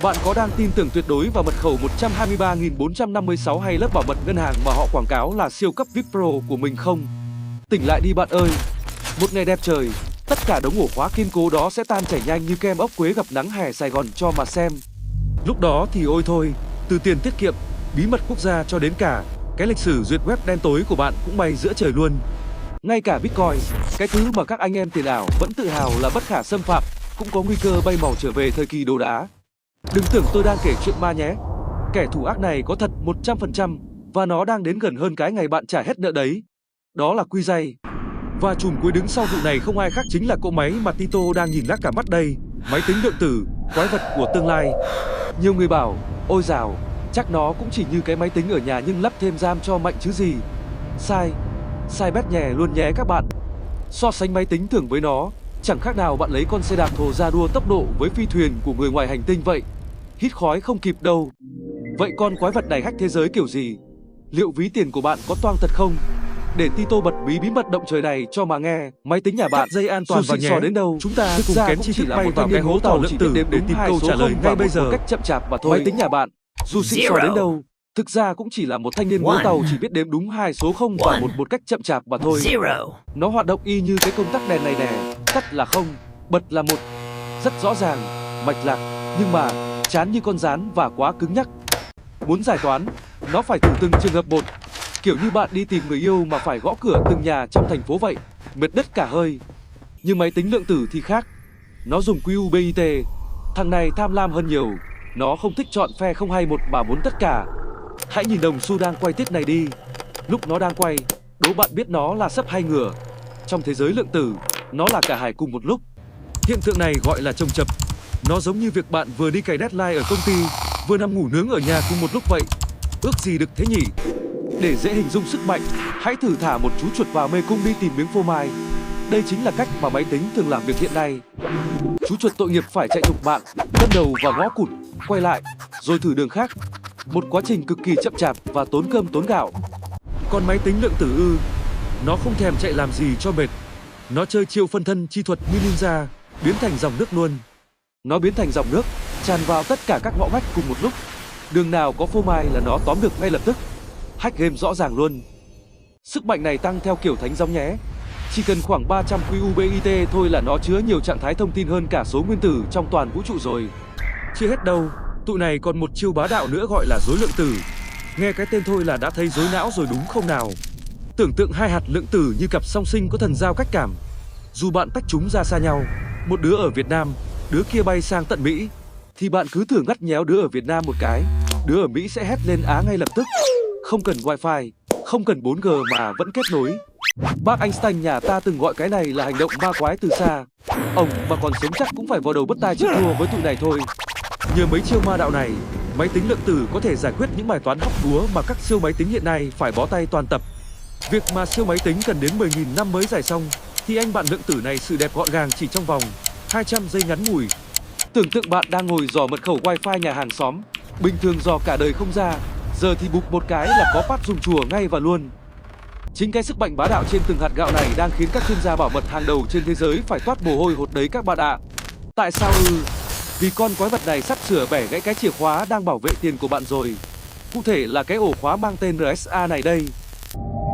Bạn có đang tin tưởng tuyệt đối vào mật khẩu 123.456 hay lớp bảo mật ngân hàng mà họ quảng cáo là siêu cấp VIP Pro của mình không? Tỉnh lại đi bạn ơi! Một ngày đẹp trời, tất cả đống ổ khóa kiên cố đó sẽ tan chảy nhanh như kem ốc quế gặp nắng hè Sài Gòn cho mà xem. Lúc đó thì ôi thôi, từ tiền tiết kiệm, bí mật quốc gia cho đến cả cái lịch sử duyệt web đen tối của bạn cũng bay giữa trời luôn. Ngay cả Bitcoin, cái thứ mà các anh em tiền ảo vẫn tự hào là bất khả xâm phạm, cũng có nguy cơ bay màu trở về thời kỳ đồ đá. Đừng tưởng tôi đang kể chuyện ma nhé. Kẻ thủ ác này có thật 100% và nó đang đến gần hơn cái ngày bạn trả hết nợ đấy. Đó là Quy Ray. Và chùm cuối đứng sau vụ này không ai khác chính là cỗ máy mà Tito đang nhìn lác cả mắt đây. Máy tính lượng tử, quái vật của tương lai. Nhiều người bảo, ôi dào, chắc nó cũng chỉ như cái máy tính ở nhà nhưng lắp thêm RAM cho mạnh chứ gì. Sai, sai bét nhè luôn nhé các bạn. So sánh máy tính tưởng với nó, chẳng khác nào bạn lấy con xe đạp thồ ra đua tốc độ với phi thuyền của người ngoài hành tinh vậy. Hít khói không kịp đâu. Vậy con quái vật này hack thế giới kiểu gì? Liệu ví tiền của bạn có toang thật không? Để Tito bật bí mật động trời này cho mà nghe. Máy tính nhà bạn dây an toàn và nhé. Đến đâu? Chúng ta cùng kén chi tiết bay vào cái hố tàu lượng tử để tìm câu trả lời ngay bây giờ. Một cách chậm chạp mà thôi. Máy tính nhà bạn dù xịn sò đến đâu, thực ra cũng chỉ là một thanh niên gỗ tàu chỉ biết đếm đúng 2 số 0 và một cách chậm chạp mà thôi. Nó hoạt động y như cái công tắc đèn này nè, tắt là 0, bật là 1. Rất rõ ràng, mạch lạc, nhưng mà chán như con rán và quá cứng nhắc. Muốn giải toán, nó phải thử từng trường hợp một. Kiểu như bạn đi tìm người yêu mà phải gõ cửa từng nhà trong thành phố vậy, mệt đứt cả hơi. Nhưng máy tính lượng tử thì khác. Nó dùng QUBIT. Thằng này tham lam hơn nhiều. Nó không thích chọn phe không hay một mà muốn tất cả. Hãy nhìn đồng xu đang quay tiết này đi. Lúc nó đang quay, đố bạn biết nó là sấp hay ngửa. Trong thế giới lượng tử, nó là cả hai cùng một lúc. Hiện tượng này gọi là chồng chập. Nó giống như việc bạn vừa đi cày deadline ở công ty, vừa nằm ngủ nướng ở nhà cùng một lúc vậy. Ước gì được thế nhỉ? Để dễ hình dung sức mạnh, hãy thử thả một chú chuột vào mê cung đi tìm miếng phô mai. Đây chính là cách mà máy tính thường làm việc hiện nay. Chú chuột tội nghiệp phải chạy thục mạng, đâm đầu vào ngõ cụt, quay lại, rồi thử đường khác. Một quá trình cực kỳ chậm chạp và tốn cơm tốn gạo. Còn máy tính lượng tử nó không thèm chạy làm gì cho mệt. Nó chơi chiêu phân thân chi thuật như ninja, biến thành dòng nước luôn. Nó biến thành dòng nước, tràn vào tất cả các ngõ ngách cùng một lúc. Đường nào có phô mai là nó tóm được ngay lập tức. Hack game rõ ràng luôn. Sức mạnh này tăng theo kiểu thánh gióng nhé. Chỉ cần khoảng 300 QUBIT thôi là nó chứa nhiều trạng thái thông tin hơn cả số nguyên tử trong toàn vũ trụ rồi. Chưa hết đâu, tụi này còn một chiêu bá đạo nữa gọi là rối lượng tử. Nghe cái tên thôi là đã thấy rối não rồi đúng không nào? Tưởng tượng hai hạt lượng tử như cặp song sinh có thần giao cách cảm. Dù bạn tách chúng ra xa nhau, một đứa ở Việt Nam, đứa kia bay sang tận Mỹ, thì bạn cứ thử ngắt nhéo đứa ở Việt Nam một cái, đứa ở Mỹ sẽ hét lên á ngay lập tức. Không cần wifi, không cần 4G mà vẫn kết nối. Bác Einstein nhà ta từng gọi cái này là hành động ma quái từ xa. Ông mà còn sống chắc cũng phải vào đầu bứt tai chịu thua với tụi này thôi. Nhờ mấy chiêu ma đạo này, máy tính lượng tử có thể giải quyết những bài toán hóc búa mà các siêu máy tính hiện nay phải bó tay toàn tập. Việc mà siêu máy tính cần đến 10.000 năm mới giải xong, thì anh bạn lượng tử này sự đẹp gọn gàng chỉ trong vòng 200 giây ngắn ngủi. Tưởng tượng bạn đang ngồi dò mật khẩu wifi nhà hàng xóm, bình thường dò cả đời không ra, giờ thì bụp một cái là có phát dùng chùa ngay và luôn. Chính cái sức mạnh bá đạo trên từng hạt gạo này đang khiến các chuyên gia bảo mật hàng đầu trên thế giới phải toát mồ hôi hột đấy các bạn ạ. Tại sao Vì con quái vật này sắp sửa bẻ gãy cái chìa khóa đang bảo vệ tiền của bạn rồi. Cụ thể là cái ổ khóa mang tên RSA này đây.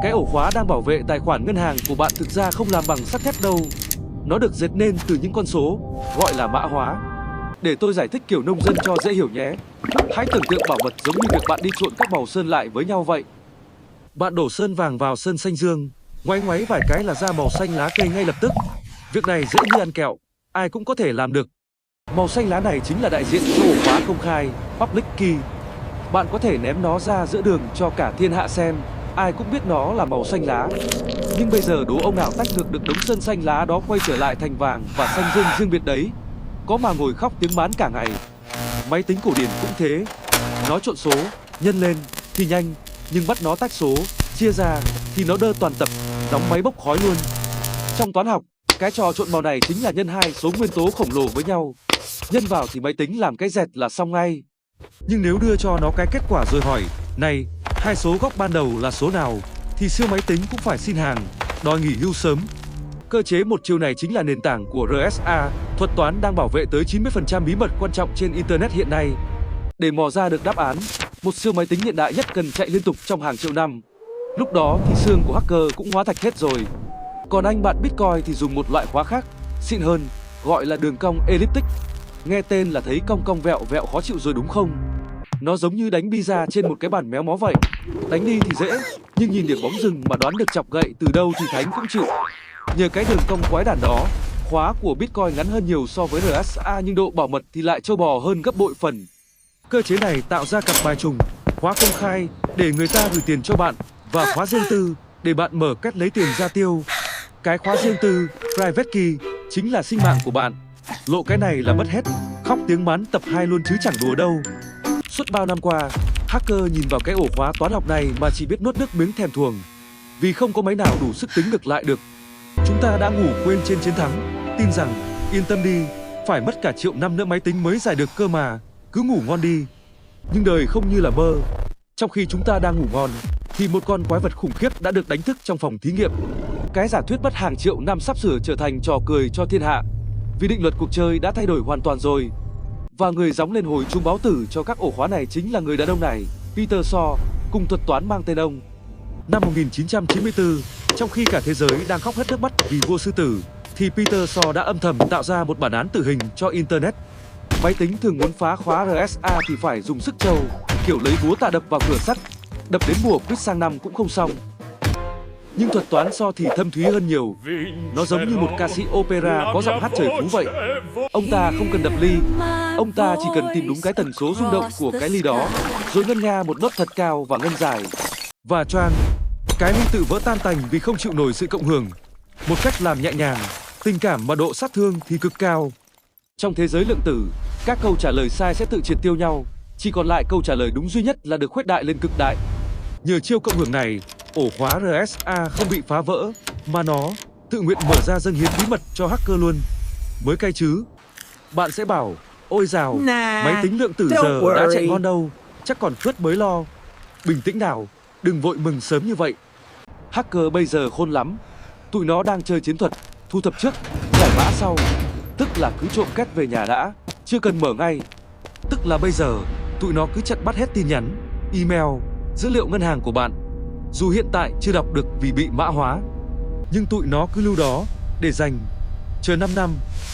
Cái ổ khóa đang bảo vệ tài khoản ngân hàng của bạn thực ra không làm bằng sắt thép đâu. Nó được dệt nên từ những con số, gọi là mã hóa. Để tôi giải thích kiểu nông dân cho dễ hiểu nhé. Hãy tưởng tượng bảo mật giống như việc bạn đi trộn các màu sơn lại với nhau vậy. Bạn đổ sơn vàng vào sơn xanh dương, ngoáy ngoáy vài cái là ra màu xanh lá cây ngay lập tức. Việc này dễ như ăn kẹo, ai cũng có thể làm được. Màu xanh lá này chính là đại diện cho ổ khóa công khai, public key. Bạn có thể ném nó ra giữa đường cho cả thiên hạ xem, ai cũng biết nó là màu xanh lá. Nhưng bây giờ đố ông nào tách được đống sơn xanh lá đó quay trở lại thành vàng và xanh dương riêng biệt đấy. Có mà ngồi khóc tiếng bán cả ngày. Máy tính cổ điển cũng thế. Nó trộn số, nhân lên thì nhanh, nhưng bắt nó tách số, chia ra thì nó đơ toàn tập, đóng máy bốc khói luôn. Trong toán học, cái trò trộn màu này chính là nhân hai số nguyên tố khổng lồ với nhau. Nhân vào thì máy tính làm cái dẹt là xong ngay. Nhưng nếu đưa cho nó cái kết quả rồi hỏi, này, hai số góc ban đầu là số nào, thì siêu máy tính cũng phải xin hàng, đòi nghỉ hưu sớm. Cơ chế một chiều này chính là nền tảng của RSA, thuật toán đang bảo vệ tới 90% bí mật quan trọng trên Internet hiện nay. Để mò ra được đáp án, một siêu máy tính hiện đại nhất cần chạy liên tục trong hàng triệu năm. Lúc đó thì xương của hacker cũng hóa thạch hết rồi. Còn anh bạn Bitcoin thì dùng một loại khóa khác, xịn hơn, gọi là đường cong elliptic. Nghe tên là thấy cong cong vẹo vẹo khó chịu rồi đúng không? Nó giống như đánh pizza trên một cái bàn méo mó vậy. Đánh đi thì dễ, nhưng nhìn điểm bóng rừng mà đoán được chọc gậy từ đâu thì Thánh cũng chịu. Nhờ cái đường cong quái đản đó, khóa của Bitcoin ngắn hơn nhiều so với RSA nhưng độ bảo mật thì lại trâu bò hơn gấp bội phần. Cơ chế này tạo ra cặp bài trùng, khóa công khai để người ta gửi tiền cho bạn và khóa riêng tư để bạn mở cách lấy tiền ra tiêu. Cái khóa riêng tư, private key, chính là sinh mạng của bạn. Lộ cái này là mất hết, khóc tiếng mán tập 2 luôn chứ chẳng đùa đâu. Suốt bao năm qua, hacker nhìn vào cái ổ khóa toán học này mà chỉ biết nuốt nước miếng thèm thuồng. Vì không có máy nào đủ sức tính ngược lại được. Chúng ta đã ngủ quên trên chiến thắng, tin rằng, yên tâm đi, phải mất cả triệu năm nữa máy tính mới giải được cơ mà, cứ ngủ ngon đi. Nhưng đời không như là mơ. Trong khi chúng ta đang ngủ ngon, thì một con quái vật khủng khiếp đã được đánh thức trong phòng thí nghiệm. Cái giả thuyết mất hàng triệu năm sắp sửa trở thành trò cười cho thiên hạ. Vì định luật cuộc chơi đã thay đổi hoàn toàn rồi. Và người gióng lên hồi chuông báo tử cho các ổ khóa này chính là người đàn ông này, Peter Shaw, cùng thuật toán mang tên ông. Năm 1994, trong khi cả thế giới đang khóc hết nước mắt vì vua sư tử, thì Peter Shaw đã âm thầm tạo ra một bản án tử hình cho Internet. Máy tính thường muốn phá khóa RSA thì phải dùng sức trâu, kiểu lấy búa tạ đập vào cửa sắt, đập đến mùa quýt sang năm cũng không xong. Nhưng thuật toán Shaw thì thâm thúy hơn nhiều. Nó giống như một ca sĩ opera có giọng hát trời phú vậy. Ông ta không cần đập ly, ông ta chỉ cần tìm đúng cái tần số rung động của cái ly đó, rồi ngân nga một nốt thật cao và ngân dài. Và choang, cái ly tự vỡ tan tành vì không chịu nổi sự cộng hưởng. Một cách làm nhẹ nhàng, tình cảm mà độ sát thương thì cực cao. Trong thế giới lượng tử, các câu trả lời sai sẽ tự triệt tiêu nhau, chỉ còn lại câu trả lời đúng duy nhất là được khuếch đại lên cực đại. Nhờ chiêu cộng hưởng này, ổ khóa RSA không bị phá vỡ, mà nó tự nguyện mở ra dâng hiến bí mật cho hacker luôn. Mới cay chứ. Bạn sẽ bảo, ôi dào, máy tính lượng tử giờ đã chạy ngon đâu, chắc còn phớt mới lo. Bình tĩnh nào, đừng vội mừng sớm như vậy. Hacker bây giờ khôn lắm. Tụi nó đang chơi chiến thuật, thu thập trước, giải mã sau. Tức là cứ trộm két về nhà đã, chưa cần mở ngay. Tức là bây giờ, tụi nó cứ chặn bắt hết tin nhắn, email, dữ liệu ngân hàng của bạn. Dù hiện tại chưa đọc được vì bị mã hóa, nhưng tụi nó cứ lưu đó để dành. Chờ 5 năm,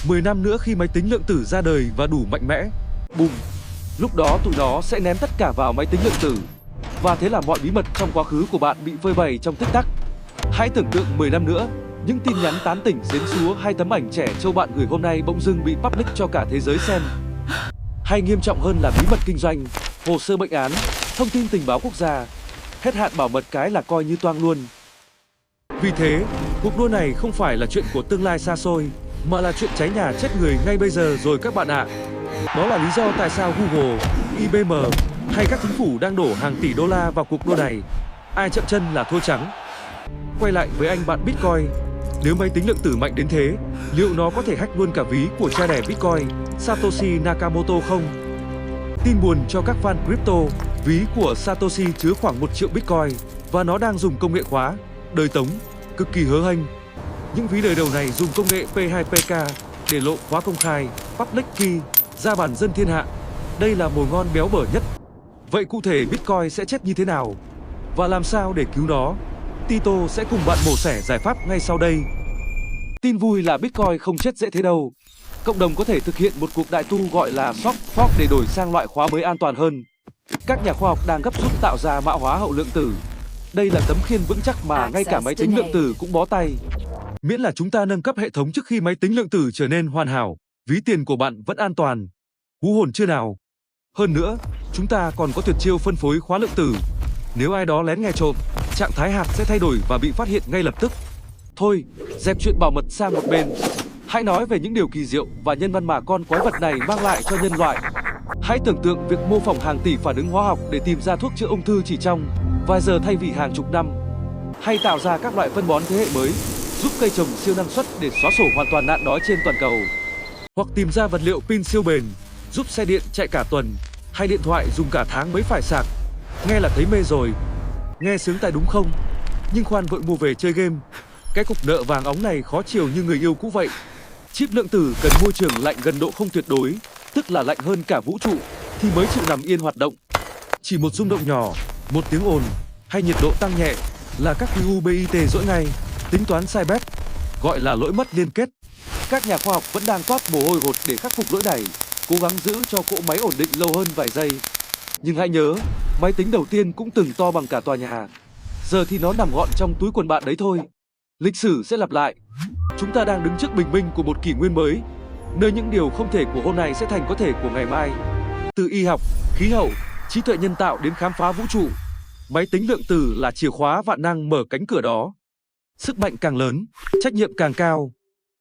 10 năm nữa khi máy tính lượng tử ra đời và đủ mạnh mẽ, bùm, lúc đó tụi nó sẽ ném tất cả vào máy tính lượng tử. Và thế là mọi bí mật trong quá khứ của bạn bị phơi bày trong tích tắc. Hãy tưởng tượng 10 năm nữa, những tin nhắn tán tỉnh xến xúa hay tấm ảnh trẻ trâu bạn gửi hôm nay bỗng dưng bị public cho cả thế giới xem. Hay nghiêm trọng hơn là bí mật kinh doanh, hồ sơ bệnh án, thông tin tình báo quốc gia. Hết hạn bảo mật cái là coi như toang luôn. Vì thế, cuộc đua này không phải là chuyện của tương lai xa xôi, mà là chuyện cháy nhà chết người ngay bây giờ rồi các bạn ạ. Đó là lý do tại sao Google, IBM hay các chính phủ đang đổ hàng tỷ đô la vào cuộc đua này. Ai chậm chân là thua trắng. Quay lại với anh bạn Bitcoin, nếu máy tính lượng tử mạnh đến thế, liệu nó có thể hack luôn cả ví của cha đẻ Bitcoin, Satoshi Nakamoto không? Tin buồn cho các fan crypto, ví của Satoshi chứa khoảng 1 triệu Bitcoin và nó đang dùng công nghệ khóa, đời Tống, cực kỳ hớ hênh. Những ví đời đầu này dùng công nghệ P2PK để lộ khóa công khai, public key, ra bản dân thiên hạ. Đây là mồi ngon béo bở nhất. Vậy cụ thể Bitcoin sẽ chết như thế nào? Và làm sao để cứu nó? Tito sẽ cùng bạn mổ xẻ giải pháp ngay sau đây. Tin vui là Bitcoin không chết dễ thế đâu. Cộng đồng có thể thực hiện một cuộc đại tu gọi là soft fork để đổi sang loại khóa mới an toàn hơn. Các nhà khoa học đang gấp rút tạo ra mã hóa hậu lượng tử. Đây là tấm khiên vững chắc mà ngay cả máy tính lượng tử cũng bó tay. Miễn là chúng ta nâng cấp hệ thống trước khi máy tính lượng tử trở nên hoàn hảo, ví tiền của bạn vẫn an toàn. Hú hồn chưa nào? Hơn nữa, chúng ta còn có tuyệt chiêu phân phối khóa lượng tử. Nếu ai đó lén nghe trộm, trạng thái hạt sẽ thay đổi và bị phát hiện ngay lập tức. Thôi, dẹp chuyện bảo mật sang một bên. Hãy nói về những điều kỳ diệu và nhân văn mà con quái vật này mang lại cho nhân loại. Hãy tưởng tượng việc mô phỏng hàng tỷ phản ứng hóa học để tìm ra thuốc chữa ung thư chỉ trong vài giờ thay vì hàng chục năm. Hay tạo ra các loại phân bón thế hệ mới, giúp cây trồng siêu năng suất để xóa sổ hoàn toàn nạn đói trên toàn cầu. Hoặc tìm ra vật liệu pin siêu bền, giúp xe điện chạy cả tuần, hay điện thoại dùng cả tháng mới phải sạc. Nghe là thấy mê rồi. Nghe sướng tai đúng không? Nhưng khoan vội mua về chơi game. Cái cục nợ vàng óng này khó chiều như người yêu cũ vậy. Chip lượng tử cần môi trường lạnh gần độ không tuyệt đối, tức là lạnh hơn cả vũ trụ, thì mới chịu nằm yên hoạt động. Chỉ một rung động nhỏ, một tiếng ồn hay nhiệt độ tăng nhẹ là các QUBIT dỗi ngay, tính toán sai bét, gọi là lỗi mất liên kết. Các nhà khoa học vẫn đang toát mồ hôi hột để khắc phục lỗi này, cố gắng giữ cho cỗ máy ổn định lâu hơn vài giây. Nhưng hãy nhớ, máy tính đầu tiên cũng từng to bằng cả tòa nhà. Giờ thì nó nằm gọn trong túi quần bạn đấy thôi. Lịch sử sẽ lặp lại. Chúng ta đang đứng trước bình minh của một kỷ nguyên mới, nơi những điều không thể của hôm nay sẽ thành có thể của ngày mai. Từ y học, khí hậu, trí tuệ nhân tạo đến khám phá vũ trụ, máy tính lượng tử là chìa khóa vạn năng mở cánh cửa đó. Sức mạnh càng lớn, trách nhiệm càng cao.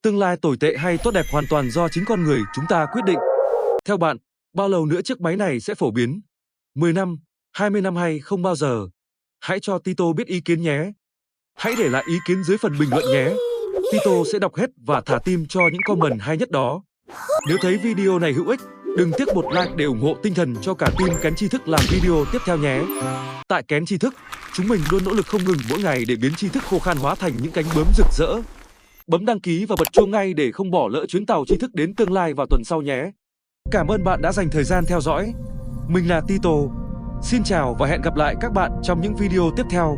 Tương lai tồi tệ hay tốt đẹp hoàn toàn do chính con người chúng ta quyết định. Theo bạn, bao lâu nữa chiếc máy này sẽ phổ biến? 10 năm, 20 năm hay không bao giờ? Hãy cho Tito biết ý kiến nhé. Hãy để lại ý kiến dưới phần bình luận nhé. Tito sẽ đọc hết và thả tim cho những comment hay nhất đó. Nếu thấy video này hữu ích, đừng tiếc một like để ủng hộ tinh thần cho cả team Kén Tri Thức làm video tiếp theo nhé. Tại Kén Tri Thức, chúng mình luôn nỗ lực không ngừng mỗi ngày để biến tri thức khô khan hóa thành những cánh bướm rực rỡ. Bấm đăng ký và bật chuông ngay để không bỏ lỡ chuyến tàu tri thức đến tương lai vào tuần sau nhé. Cảm ơn bạn đã dành thời gian theo dõi. Mình là Tito. Xin chào và hẹn gặp lại các bạn trong những video tiếp theo.